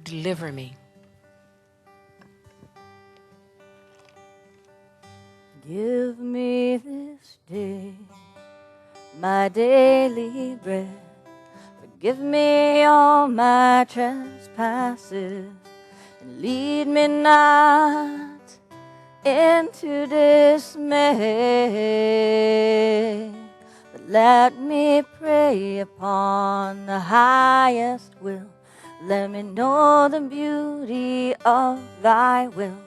deliver me. Give me this day my daily bread. Forgive me all my trespasses, and lead me not into dismay. But let me pray upon the highest will. Let me know the beauty of thy will,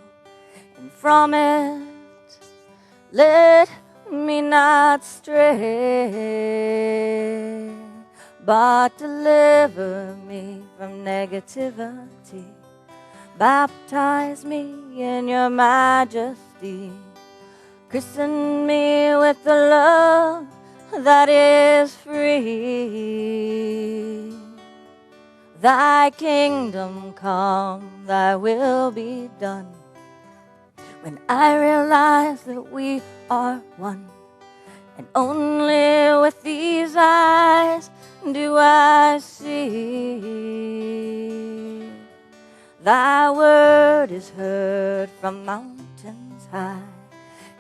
and from it let me not stray, but deliver me from negativity. Baptize me in your majesty. Christen me with the love that is free. Thy kingdom come, thy will be done. When I realize that we are one, and only with these eyes do I see. Thy word is heard from mountains high,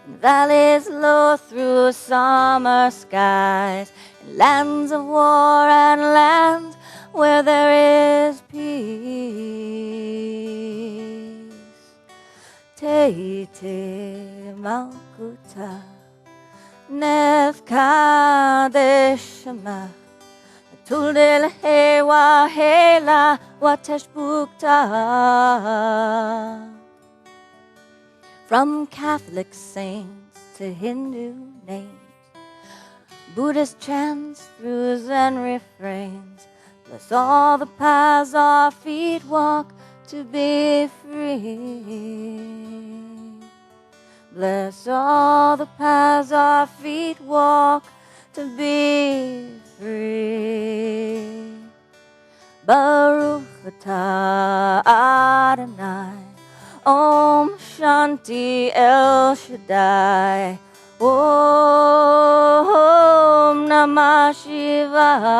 and valleys low through summer skies, and lands of war and lands where there is peace. Teite Malkuta Nef Kadeshama Tuldel Hewa Hela Wateshbukta. From Catholic saints to Hindu names, Buddhist chants through Zen refrains, bless all the paths our feet walk to be free. Bless all the paths our feet walk to be free. Baruch atah Adonai, Om Shanti El Shaddai, Om Namah Shivaya.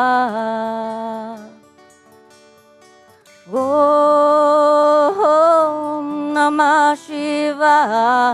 Om Namah Shivaya.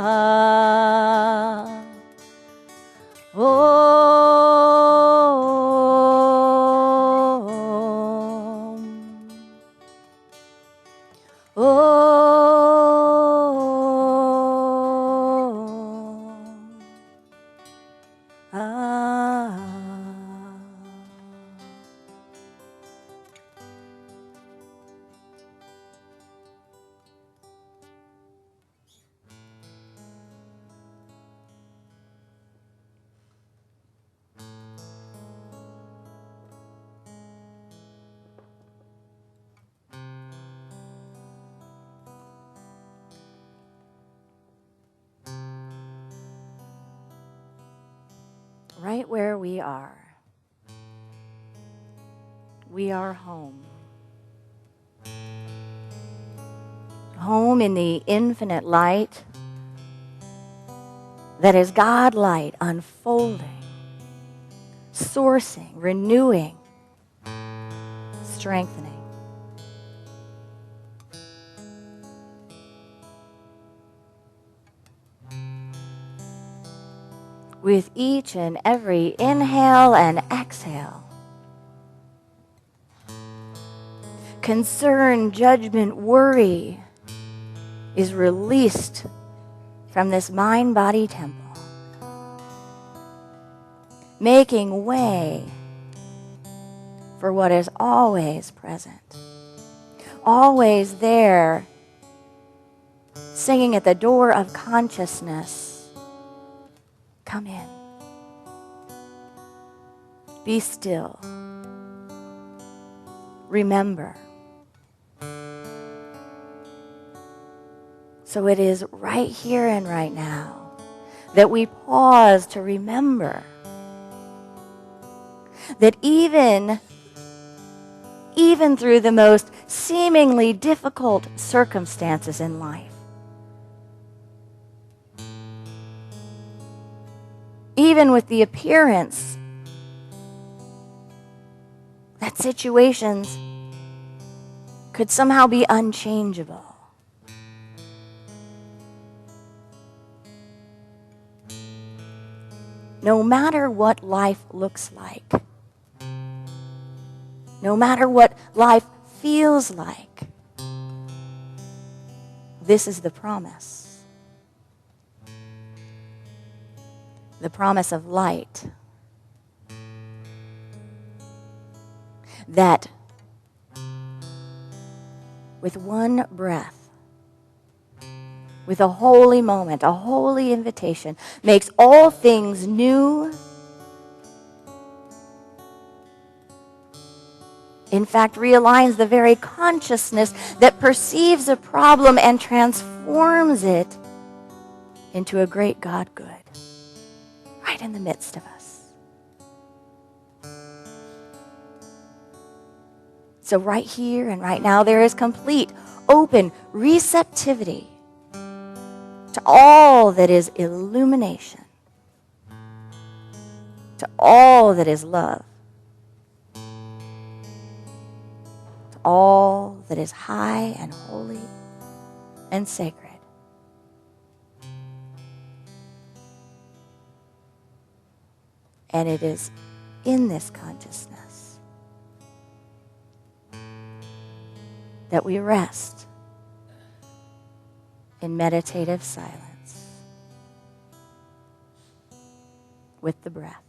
Right where we are home. Home in the infinite light that is God light unfolding, sourcing, renewing, strengthening. With each and every inhale and exhale, concern, judgment, worry is released from this mind-body temple, making way for what is always present, always there, singing at the door of consciousness. Come in. Be still. Remember. So it is right here and right now that we pause to remember that even through the most seemingly difficult circumstances in life, even with the appearance that situations could somehow be unchangeable. No matter what life looks like, no matter what life feels like, this is the promise. The promise of light. That with one breath, with a holy moment, a holy invitation, makes all things new. In fact, realigns the very consciousness that perceives a problem and transforms it into a great God good, right in the midst of us. So right here and right now, there is complete, open receptivity to all that is illumination, to all that is love, to all that is high and holy and sacred. And it is in this consciousness that we rest in meditative silence with the breath.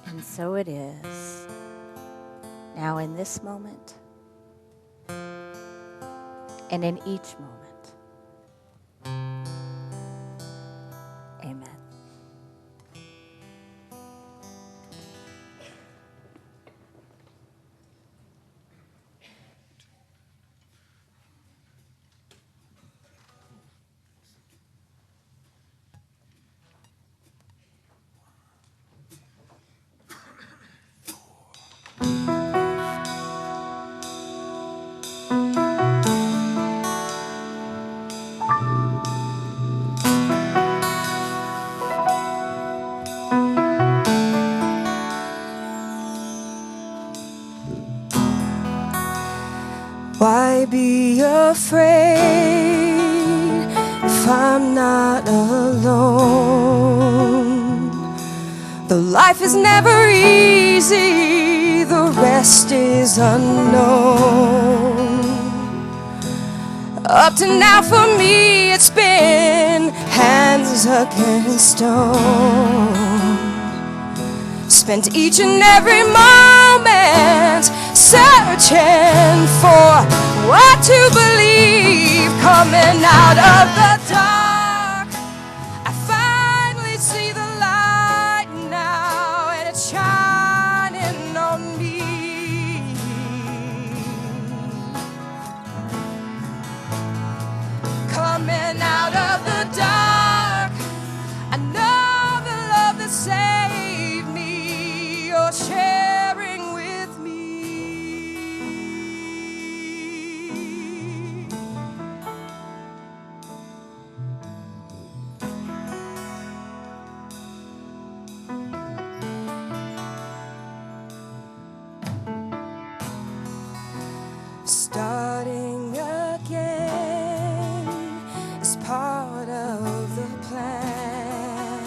And so it is, now in this moment, and in each moment. Amen. Why be afraid if I'm not alone? The life is never easy, the rest is unknown. Up to now for me it's been hands against stone. Spent each and every moment searching for what to believe. Coming out of the dark, I finally see the light now, and it's shining on me. Coming out of the dark, I know the love that saved me, you're sharing with me. Starting again is part of the plan,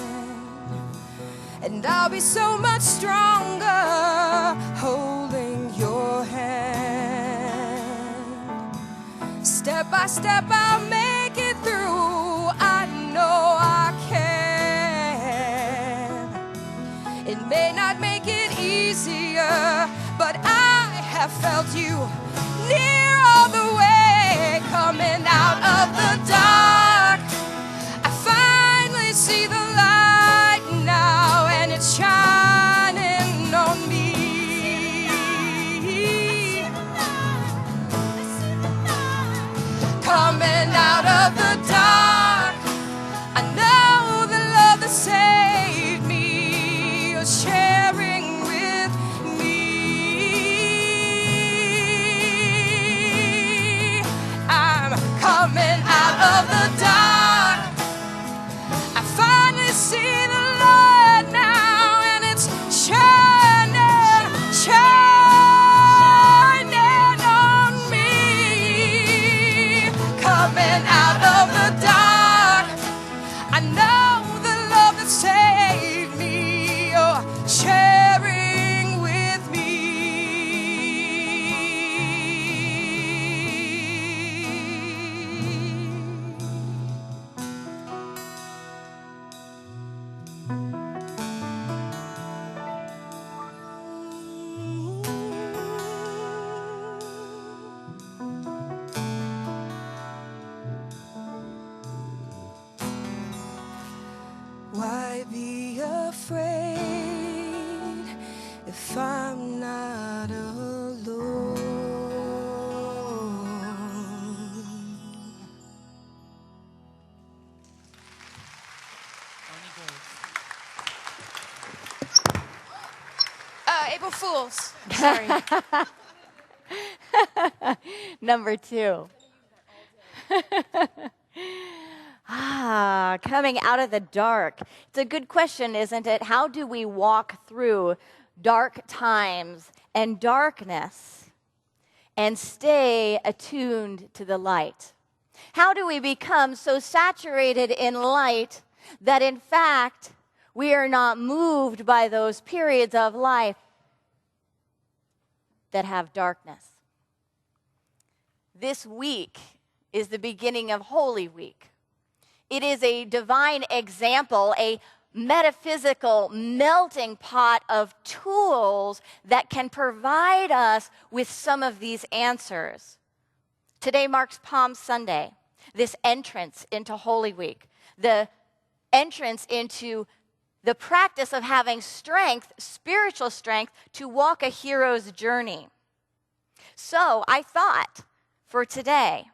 and I'll be so much stronger holding your hand. Step by step I'll make it through, I know I can. It may not make it easier, but I have felt you near all the way. Coming out of the dark, I finally see the light now, and it's shining on me. Coming out of the dark, I know the love that saved me, you're sharing with me. I'm coming out of the dark, I finally see the light now, and it's shining, shining on me. Coming out of the dark, I know the love that saved me, you're sharing with me. Why be afraid if I'm not alone? April Fools. Sorry. Number 2. Coming out of the dark. It's a good question, isn't it? How do we walk through dark times and darkness and stay attuned to the light? How do we become so saturated in light that, in fact, we are not moved by those periods of life that have darkness? This week is the beginning of Holy Week. It is a divine example, a metaphysical melting pot of tools that can provide us with some of these answers. Today marks Palm Sunday, this entrance into Holy Week, the entrance into the practice of having strength, spiritual strength, to walk a hero's journey. So I thought for today,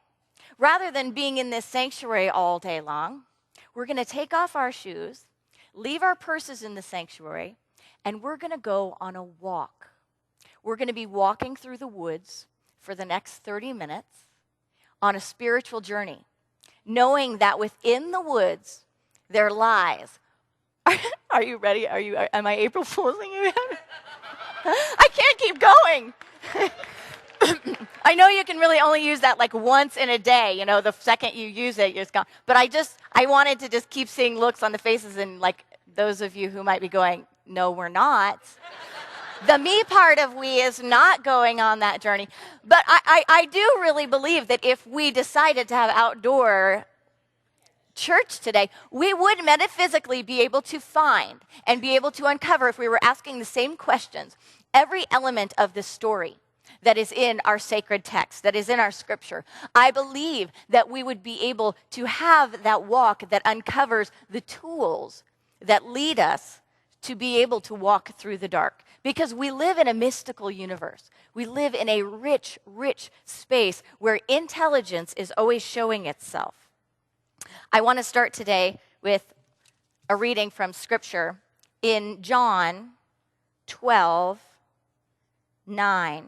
rather than being in this sanctuary all day long, we're going to take off our shoes, leave our purses in the sanctuary, and we're going to go on a walk. We're going to be walking through the woods for the next 30 minutes on a spiritual journey, knowing that within the woods there lies. Are you ready? Am I April Fooling you? I can't keep going. I know you can really only use that like once in a day. You know, the second you use it, it's gone. But I wanted to just keep seeing looks on the faces, and like those of you who might be going, no, we're not. The me part of we is not going on that journey. But I do really believe that if we decided to have outdoor church today, we would metaphysically be able to find and be able to uncover, if we were asking the same questions, every element of this story. that is in our sacred text, that is in our scripture. I believe that we would be able to have that walk that uncovers the tools that lead us to be able to walk through the dark. Because we live in a mystical universe. We live in a rich, rich space where intelligence is always showing itself. I want to start today with a reading from scripture in John 12:9.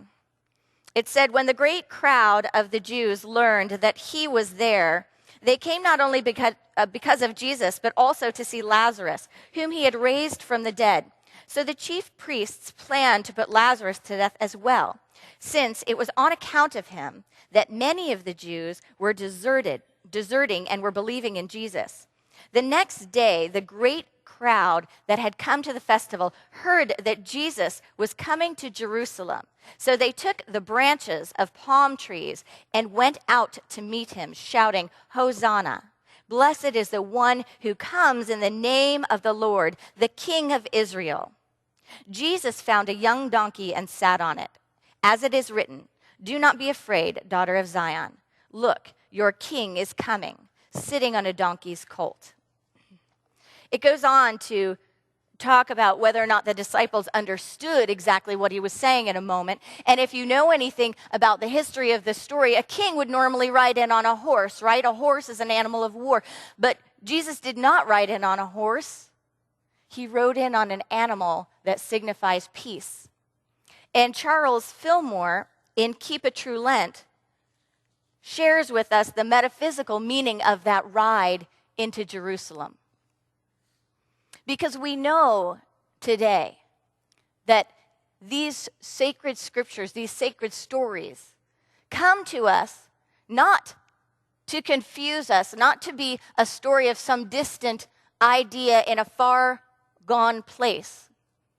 It said, when the great crowd of the Jews learned that he was there, they came not only because of Jesus, but also to see Lazarus, whom he had raised from the dead. So the chief priests planned to put Lazarus to death as well, since it was on account of him that many of the Jews were deserting and were believing in Jesus. The next day, the great crowd that had come to the festival heard that Jesus was coming to Jerusalem. So they took the branches of palm trees and went out to meet him, shouting, Hosanna! Blessed is the one who comes in the name of the Lord, the King of Israel. Jesus found a young donkey and sat on it. As it is written, do not be afraid, daughter of Zion. Look, your king is coming, sitting on a donkey's colt. It goes on to talk about whether or not the disciples understood exactly what he was saying in a moment. And if you know anything about the history of this story, a king would normally ride in on a horse, right? A horse is an animal of war. But Jesus did not ride in on a horse. He rode in on an animal that signifies peace. And Charles Fillmore, in Keep a True Lent, shares with us the metaphysical meaning of that ride into Jerusalem. Because we know today that these sacred scriptures, these sacred stories, come to us not to confuse us, not to be a story of some distant idea in a far gone place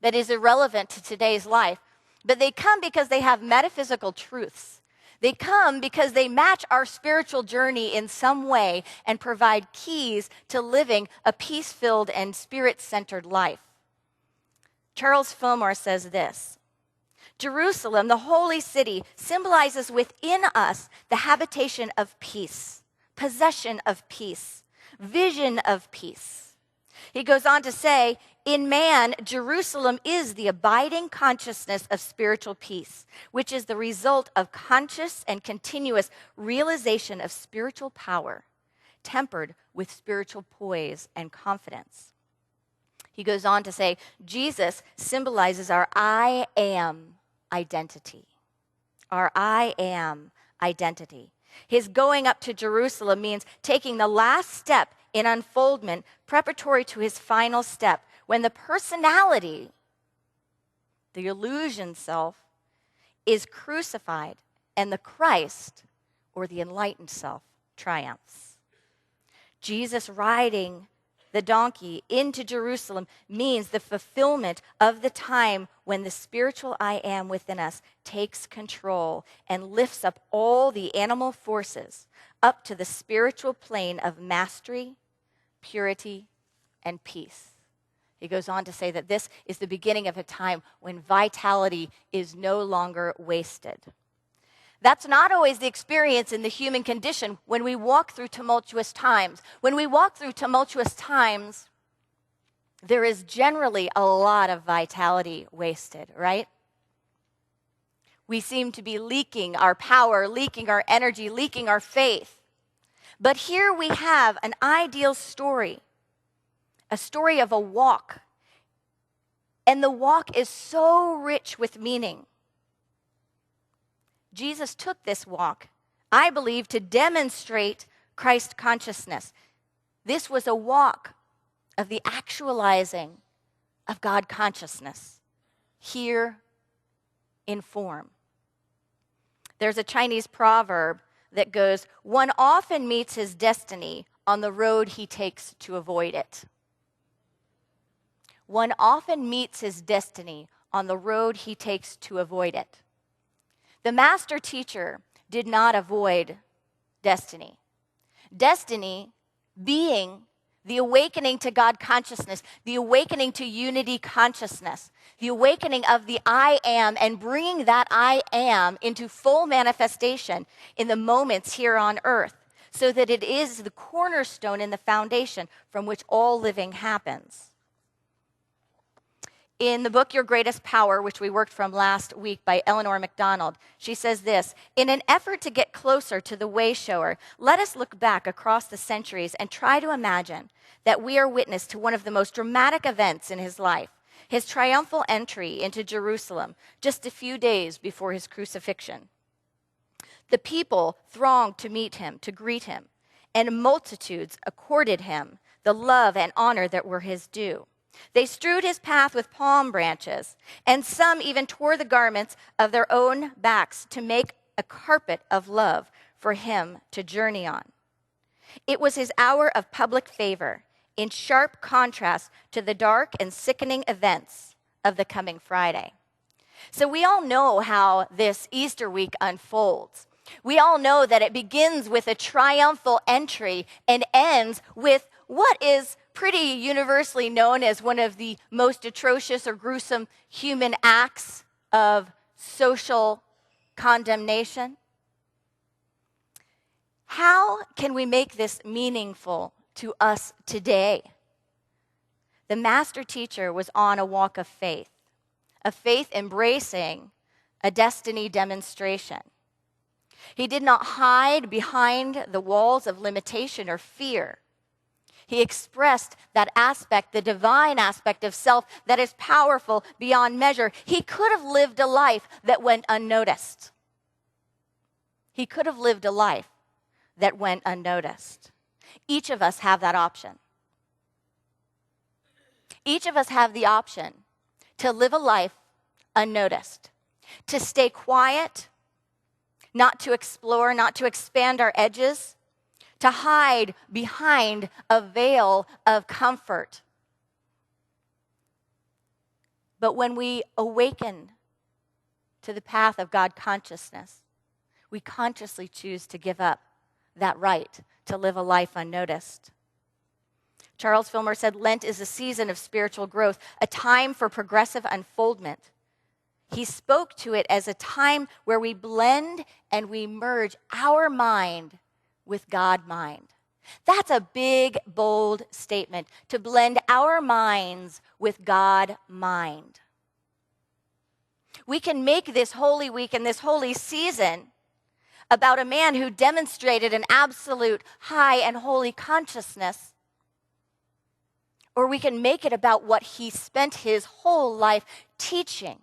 that is irrelevant to today's life, but they come because they have metaphysical truths. They come because they match our spiritual journey in some way and provide keys to living a peace-filled and spirit-centered life. Charles Fillmore says this, Jerusalem, the holy city, symbolizes within us the habitation of peace, possession of peace, vision of peace. He goes on to say, in man, Jerusalem is the abiding consciousness of spiritual peace, which is the result of conscious and continuous realization of spiritual power, tempered with spiritual poise and confidence. He goes on to say, Jesus symbolizes our I am identity. Our I am identity. His going up to Jerusalem means taking the last step in unfoldment preparatory to his final step, when the personality, the illusion self, is crucified and the Christ, or the enlightened self, triumphs. Jesus riding the donkey into Jerusalem means the fulfillment of the time when the spiritual I am within us takes control and lifts up all the animal forces up to the spiritual plane of mastery, purity, and peace. He goes on to say that this is the beginning of a time when vitality is no longer wasted. That's not always the experience in the human condition when we walk through tumultuous times. When we walk through tumultuous times, there is generally a lot of vitality wasted, right? We seem to be leaking our power, leaking our energy, leaking our faith. But here we have an ideal story, a story of a walk. And the walk is so rich with meaning. Jesus took this walk, I believe, to demonstrate Christ consciousness. This was a walk of the actualizing of God consciousness here in form. There's a Chinese proverb that goes, one often meets his destiny on the road he takes to avoid it. One often meets his destiny on the road he takes to avoid it. The master teacher did not avoid destiny. Destiny, being the awakening to God consciousness, the awakening to unity consciousness, the awakening of the I am and bringing that I am into full manifestation in the moments here on earth so that it is the cornerstone and the foundation from which all living happens. In the book, Your Greatest Power, which we worked from last week by Eleanor MacDonald, she says this: in an effort to get closer to the way shower, let us look back across the centuries and try to imagine that we are witness to one of the most dramatic events in his life, his triumphal entry into Jerusalem just a few days before his crucifixion. The people thronged to meet him, to greet him, and multitudes accorded him the love and honor that were his due. They strewed his path with palm branches, and some even tore the garments of their own backs to make a carpet of love for him to journey on. It was his hour of public favor, in sharp contrast to the dark and sickening events of the coming Friday. So we all know how this Easter week unfolds. We all know that it begins with a triumphal entry and ends with what is pretty universally known as one of the most atrocious or gruesome human acts of social condemnation. How can we make this meaningful to us today? The master teacher was on a walk of faith embracing a destiny demonstration. He did not hide behind the walls of limitation or fear. He expressed that aspect, the divine aspect of self that is powerful beyond measure. He could have lived a life that went unnoticed. He could have lived a life that went unnoticed. Each of us have that option. Each of us have the option to live a life unnoticed, to stay quiet, not to explore, not to expand our edges, to hide behind a veil of comfort. But when we awaken to the path of God consciousness, we consciously choose to give up that right to live a life unnoticed. Charles Fillmore said, Lent is a season of spiritual growth, a time for progressive unfoldment. He spoke to it as a time where we blend and we merge our mind with God mind. That's a big, bold statement, to blend our minds with God mind. We can make this Holy Week and this holy season about a man who demonstrated an absolute high and holy consciousness, or we can make it about what he spent his whole life teaching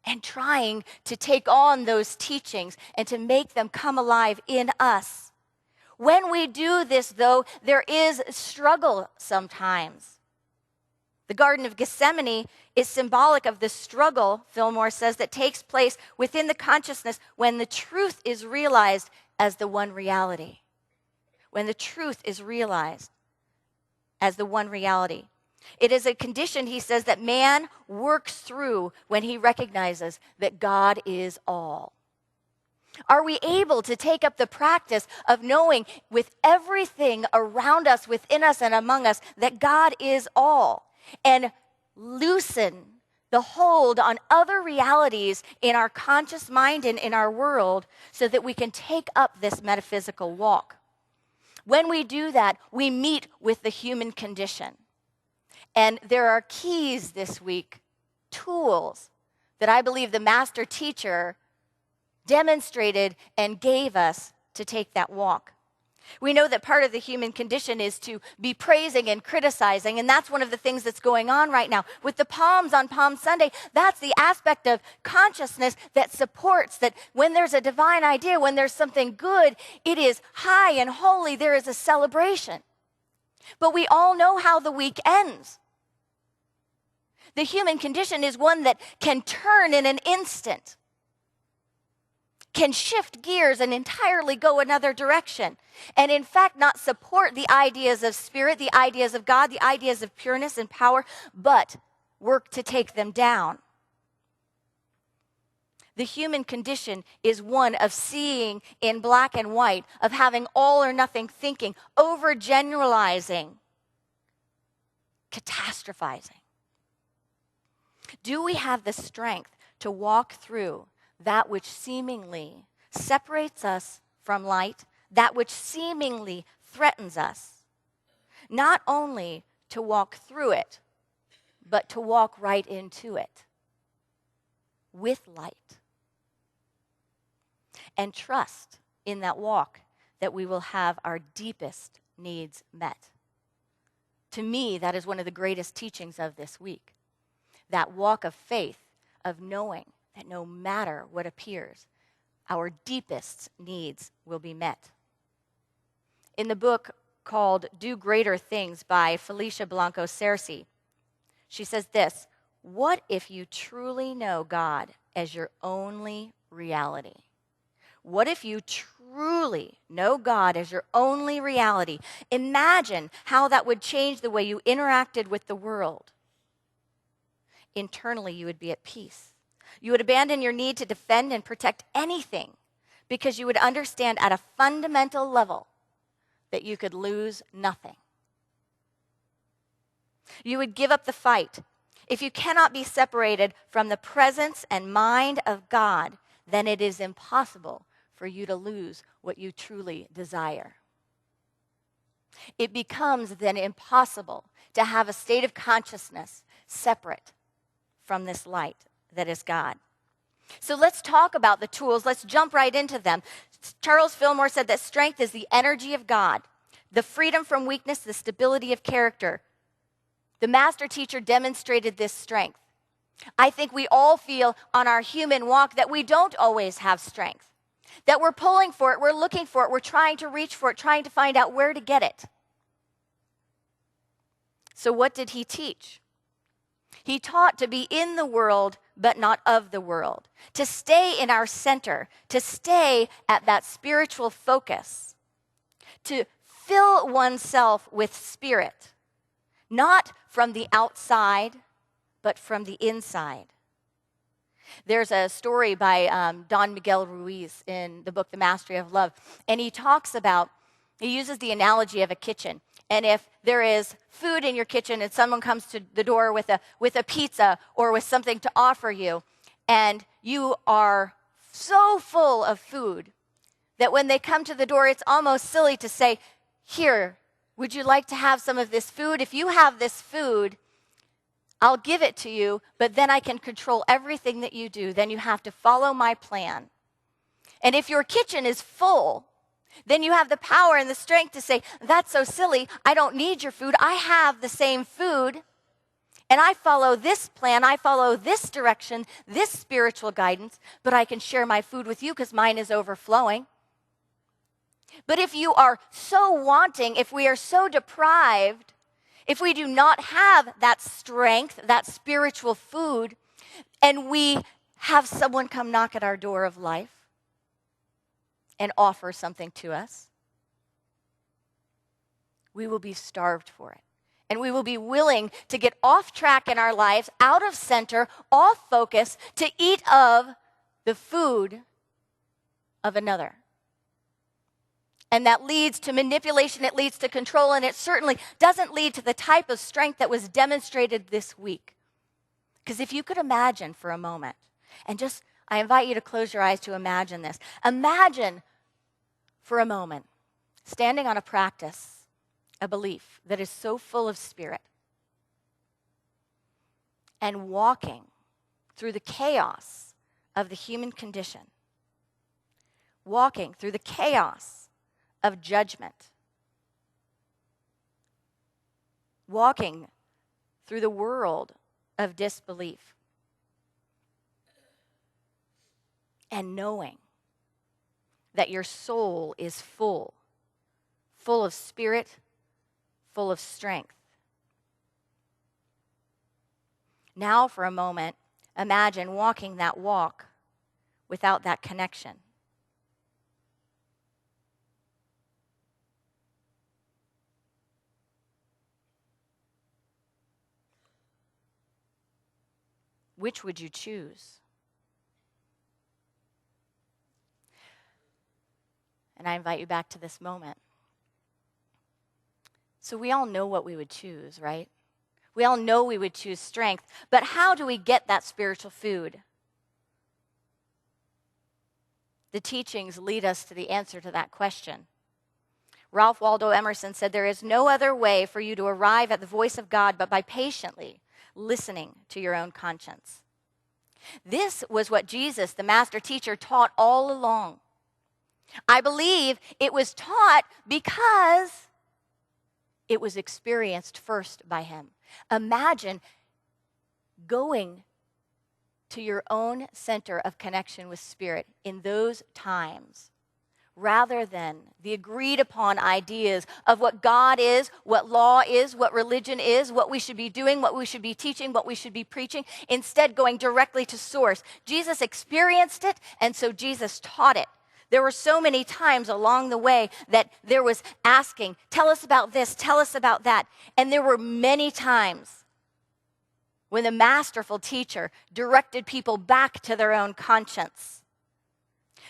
and trying to take on those teachings and to make them come alive in us. When we do this, though, there is struggle sometimes. The Garden of Gethsemane is symbolic of the struggle, Fillmore says, that takes place within the consciousness when the truth is realized as the one reality. When the truth is realized as the one reality. It is a condition, he says, that man works through when he recognizes that God is all. Are we able to take up the practice of knowing with everything around us, within us, and among us that God is all, and loosen the hold on other realities in our conscious mind and in our world so that we can take up this metaphysical walk? When we do that, we meet with the human condition. And there are keys this week, tools, that I believe the master teacher demonstrated and gave us to take that walk. We know that part of the human condition is to be praising and criticizing, and that's one of the things that's going on right now. With the palms on Palm Sunday, that's the aspect of consciousness that supports that when there's a divine idea, when there's something good, it is high and holy, there is a celebration. But we all know how the week ends. The human condition is one that can turn in an instant, can shift gears and entirely go another direction, and in fact not support the ideas of spirit, the ideas of God, the ideas of pureness and power, but work to take them down. The human condition is one of seeing in black and white, of having all or nothing thinking, overgeneralizing catastrophizing? Do we have the strength to walk through that which seemingly separates us from light, that which seemingly threatens us? Not only to walk through it, but to walk right into it with light. And trust in that walk that we will have our deepest needs met. To me, that is one of the greatest teachings of this week. That walk of faith, of knowing that no matter what appears, our deepest needs will be met. In the book called Do Greater Things by Felicia Blanco Cerci, she says this: what if you truly know God as your only reality? What if you truly know God as your only reality? Imagine how that would change the way you interacted with the world. Internally, you would be at peace. You would abandon your need to defend and protect anything because you would understand at a fundamental level that you could lose nothing. You would give up the fight. If you cannot be separated from the presence and mind of God, then it is impossible for you to lose what you truly desire. It becomes then impossible to have a state of consciousness separate from this light that is God. So let's talk about the tools. Let's jump right into them. Charles Fillmore said that strength is the energy of God, the freedom from weakness, the stability of character. The master teacher demonstrated this strength. I think we all feel on our human walk that we don't always have strength, that we're pulling for it, we're looking for it, we're trying to reach for it, trying to find out where to get it. So what did he teach? He taught to be in the world, but not of the world, to stay in our center, to stay at that spiritual focus, to fill oneself with spirit, not from the outside, but from the inside. There's a story by Don Miguel Ruiz in the book, The Mastery of Love, and he uses the analogy of a kitchen. And if there is food in your kitchen and someone comes to the door with a pizza or with something to offer you, and you are so full of food that when they come to the door, it's almost silly to say, "Here, would you like to have some of this food? If you have this food, I'll give it to you, but then I can control everything that you do. Then you have to follow my plan." And if your kitchen is full, then you have the power and the strength to say, "That's so silly. I don't need your food. I have the same food, and I follow this plan. I follow this direction, this spiritual guidance, but I can share my food with you because mine is overflowing." But if you are so wanting, if we are so deprived, if we do not have that strength, that spiritual food, and we have someone come knock at our door of life and offer something to us, we will be starved for it. And we will be willing to get off track in our lives, out of center, off focus, to eat of the food of another. And that leads to manipulation, it leads to control, and it certainly doesn't lead to the type of strength that was demonstrated this week. Because if you could imagine for a moment, and I invite you to close your eyes to imagine this. Imagine for a moment standing on a practice, a belief that is so full of spirit, and walking through the chaos of the human condition, walking through the chaos of judgment, walking through the world of disbelief, and knowing that your soul is full of spirit, full of strength. Now, for a moment, imagine walking that walk without that connection. Which would you choose? And I invite you back to this moment. So we all know what we would choose, right? We all know we would choose strength, but how do we get that spiritual food? The teachings lead us to the answer to that question. Ralph Waldo Emerson said, "There is no other way for you to arrive at the voice of God but by patiently listening to your own conscience." This was what Jesus, the master teacher, taught all along. I believe it was taught because it was experienced first by him. Imagine going to your own center of connection with Spirit in those times, rather than the agreed upon ideas of what God is, what law is, what religion is, what we should be doing, what we should be teaching, what we should be preaching, instead going directly to source. Jesus experienced it, and so Jesus taught it. There were so many times along the way that there was asking, tell us about this, tell us about that. And there were many times when the masterful teacher directed people back to their own conscience,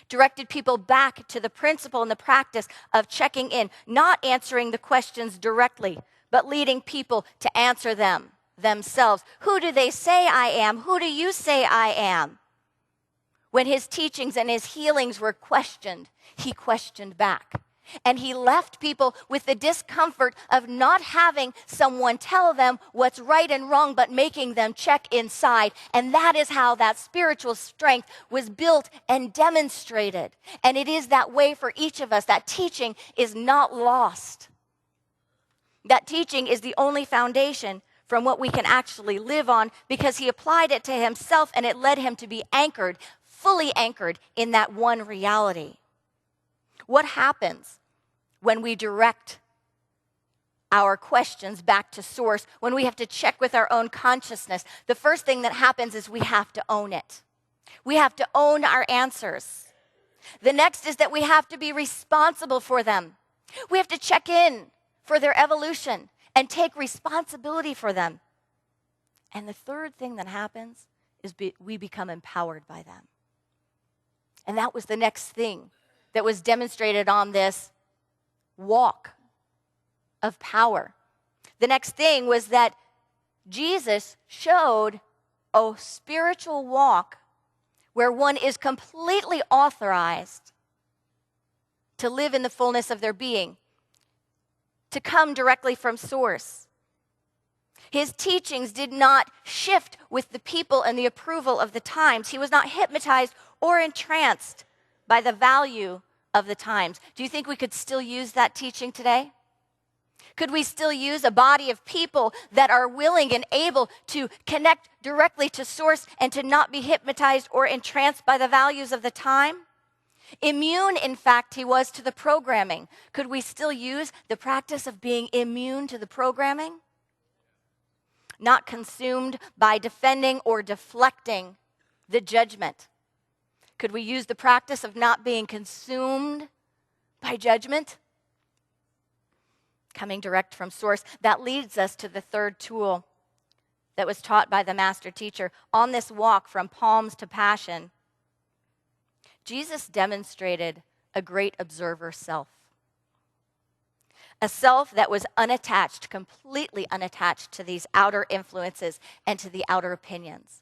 directed people back to the principle and the practice of checking in, not answering the questions directly, but leading people to answer them themselves. Who do they say I am? Who do you say I am? When his teachings and his healings were questioned, he questioned back. And he left people with the discomfort of not having someone tell them what's right and wrong, but making them check inside. And that is how that spiritual strength was built and demonstrated. And it is that way for each of us. That teaching is not lost. That teaching is the only foundation from what we can actually live on, because he applied it to himself and it led him to be anchored, fully anchored in that one reality. What happens when we direct our questions back to source, when we have to check with our own consciousness? The first thing that happens is we have to own it. We have to own our answers. The next is that we have to be responsible for them. We have to check in for their evolution and take responsibility for them. And the third thing that happens is we become empowered by them. And that was the next thing that was demonstrated on this walk of power. The next thing was that Jesus showed a spiritual walk where one is completely authorized to live in the fullness of their being, to come directly from source. His teachings did not shift with the people and the approval of the times. He was not hypnotized or entranced by the value of the times. Do you think we could still use that teaching today? Could we still use a body of people that are willing and able to connect directly to source and to not be hypnotized or entranced by the values of the time? Immune, in fact, he was to the programming. Could we still use the practice of being immune to the programming? Not consumed by defending or deflecting the judgment. Could we use the practice of not being consumed by judgment? Coming direct from source. That leads us to the third tool that was taught by the master teacher. On this walk from Palms to Passion, Jesus demonstrated a great observer self. A self that was unattached, completely unattached to these outer influences and to the outer opinions.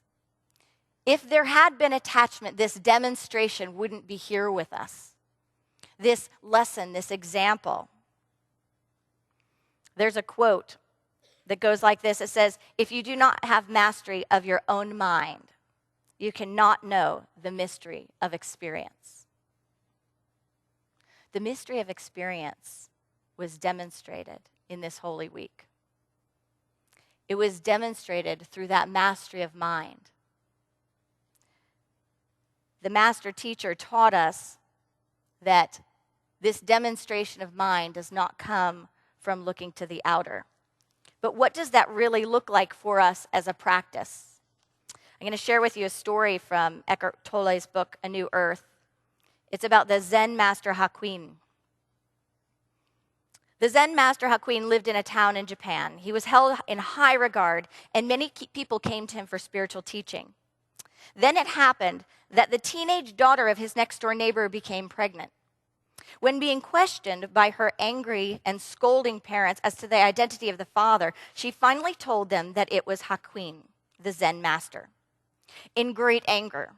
If there had been attachment, this demonstration wouldn't be here with us. This lesson, this example. There's a quote that goes like this. It says, "If you do not have mastery of your own mind, you cannot know the mystery of experience." The mystery of experience was demonstrated in this Holy Week. It was demonstrated through that mastery of mind. The master teacher taught us that this demonstration of mind does not come from looking to the outer. But what does that really look like for us as a practice? I'm going to share with you a story from Eckhart Tolle's book, A New Earth. It's about the Zen master Hakuin. The Zen master Hakuin lived in a town in Japan. He was held in high regard, and many people came to him for spiritual teaching. Then it happened that the teenage daughter of his next-door neighbor became pregnant. When being questioned by her angry and scolding parents as to the identity of the father, she finally told them that it was Hakuin, the Zen master. In great anger,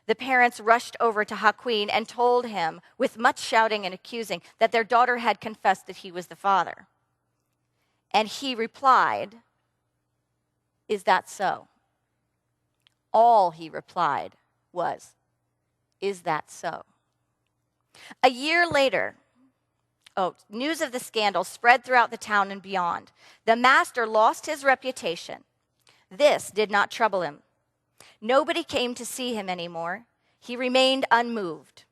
the parents rushed over to Hakuin and told him, with much shouting and accusing, that their daughter had confessed that he was the father. And he replied, "Is that so?" All he replied was, "Is that so?" A year later, news of the scandal spread throughout the town and beyond. The master lost his reputation. This did not trouble him. Nobody came to see him anymore. He remained unmoved.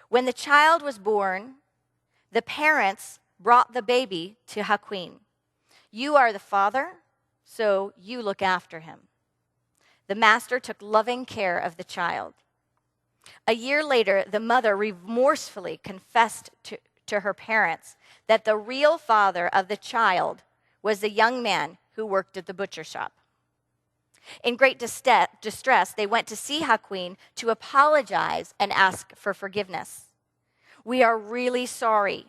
When the child was born, the parents brought the baby to Hakuin. "You are the father, so you look after him." The master took loving care of the child. A year later, the mother remorsefully confessed to her parents that the real father of the child was the young man who worked at the butcher shop. In great distress, they went to see Hakuin to apologize and ask for forgiveness. "We are really sorry.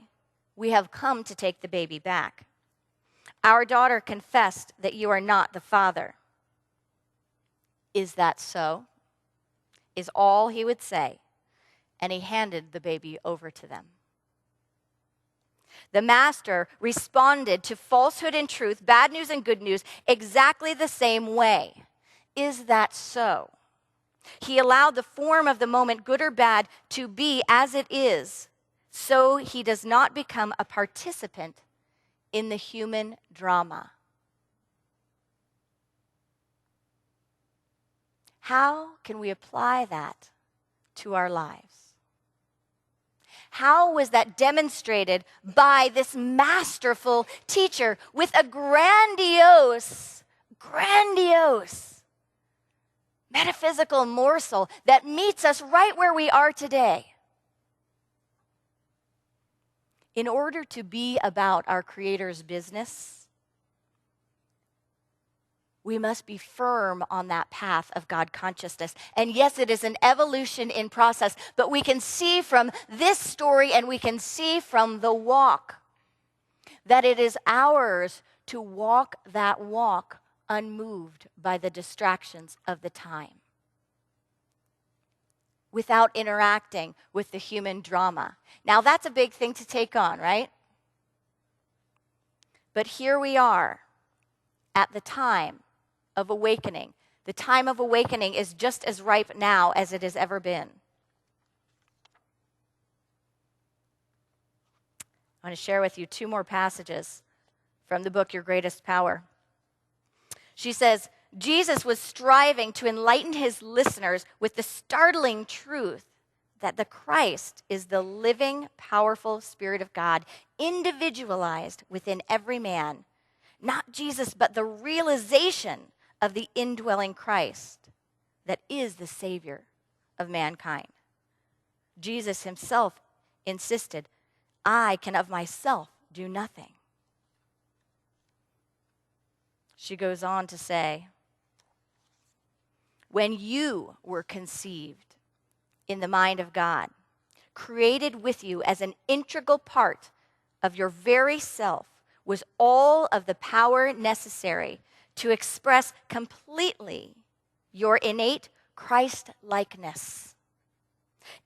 We have come to take the baby back. Our daughter confessed that you are not the father." "Is that so?" is all he would say, and he handed the baby over to them. The master responded to falsehood and truth, bad news and good news, exactly the same way. Is that so? He allowed the form of the moment, good or bad, to be as it is, so he does not become a participant in the human drama. How can we apply that to our lives? How was that demonstrated by this masterful teacher with a grandiose metaphysical morsel that meets us right where we are today? In order to be about our Creator's business, we must be firm on that path of God consciousness. And yes, it is an evolution in process, but we can see from this story and we can see from the walk that it is ours to walk that walk unmoved by the distractions of the time, without interacting with the human drama. Now, that's a big thing to take on, right? But here we are at the time of awakening. The time of awakening is just as ripe now as it has ever been. I want to share with you two more passages from the book, Your Greatest Power. She says, Jesus was striving to enlighten his listeners with the startling truth that the Christ is the living, powerful Spirit of God, individualized within every man. Not Jesus, but the realization of the indwelling Christ that is the Savior of mankind. Jesus himself insisted, "I can of myself do nothing." She goes on to say, "When you were conceived in the mind of God, created with you as an integral part of your very self, was all of the power necessary to express completely your innate Christ-likeness,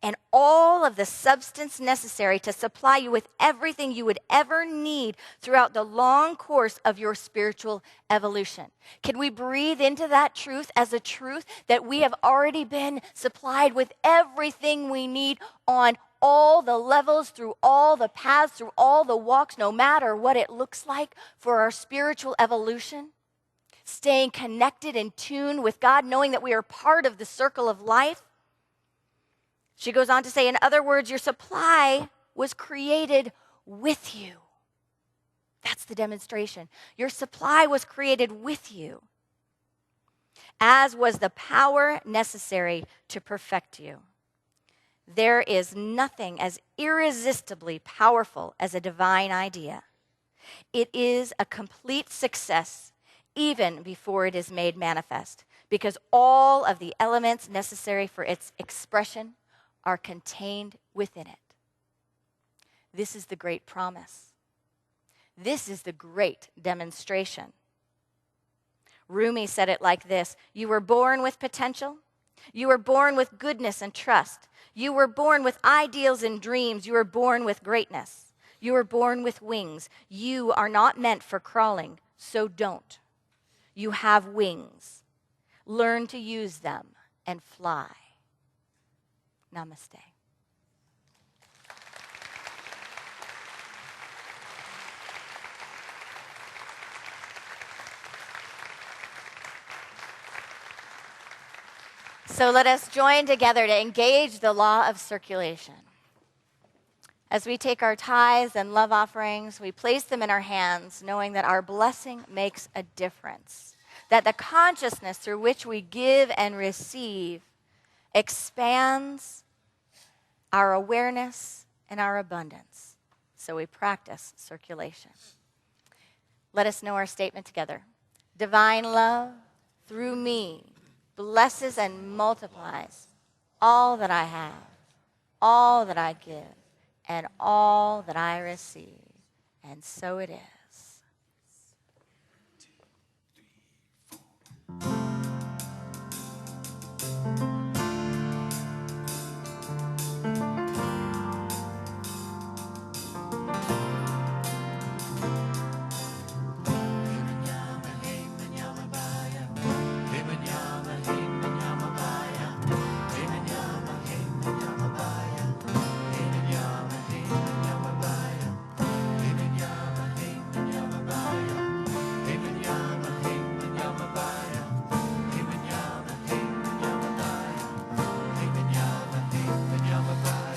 and all of the substance necessary to supply you with everything you would ever need throughout the long course of your spiritual evolution." Can we breathe into that truth as a truth that we have already been supplied with everything we need on all the levels, through all the paths, through all the walks, no matter what it looks like for our spiritual evolution? Staying connected and tuned with God, knowing that we are part of the circle of life. She goes on to say, in other words, your supply was created with you. That's the demonstration. Your supply was created with you, as was the power necessary to perfect you. There is nothing as irresistibly powerful as a divine idea. It is a complete success even before it is made manifest, because all of the elements necessary for its expression are contained within it. This is the great promise. This is the great demonstration. Rumi said it like this: you were born with potential. You were born with goodness and trust. You were born with ideals and dreams. You were born with greatness. You were born with wings. You are not meant for crawling, so don't. You have wings. Learn to use them and fly. Namaste. So let us join together to engage the law of circulation. As we take our tithes and love offerings, we place them in our hands, knowing that our blessing makes a difference, that the consciousness through which we give and receive expands our awareness and our abundance. So we practice circulation. Let us know our statement together. Divine love, through me, blesses and multiplies all that I have, all that I give, and all that I receive. And so it is.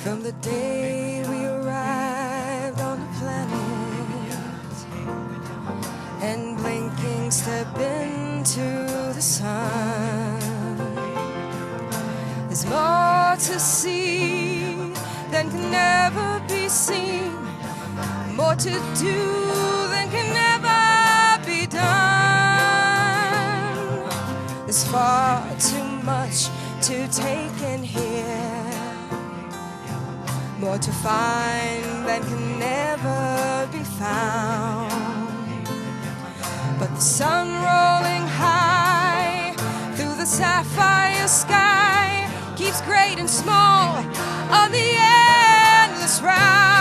From the day we arrived on the planet and blinking step into the sun, there's more to see than can ever be seen, more to do than can ever be done. There's far too much to take in here, more to find than can never be found. But the sun rolling high through the sapphire sky keeps great and small on the endless round.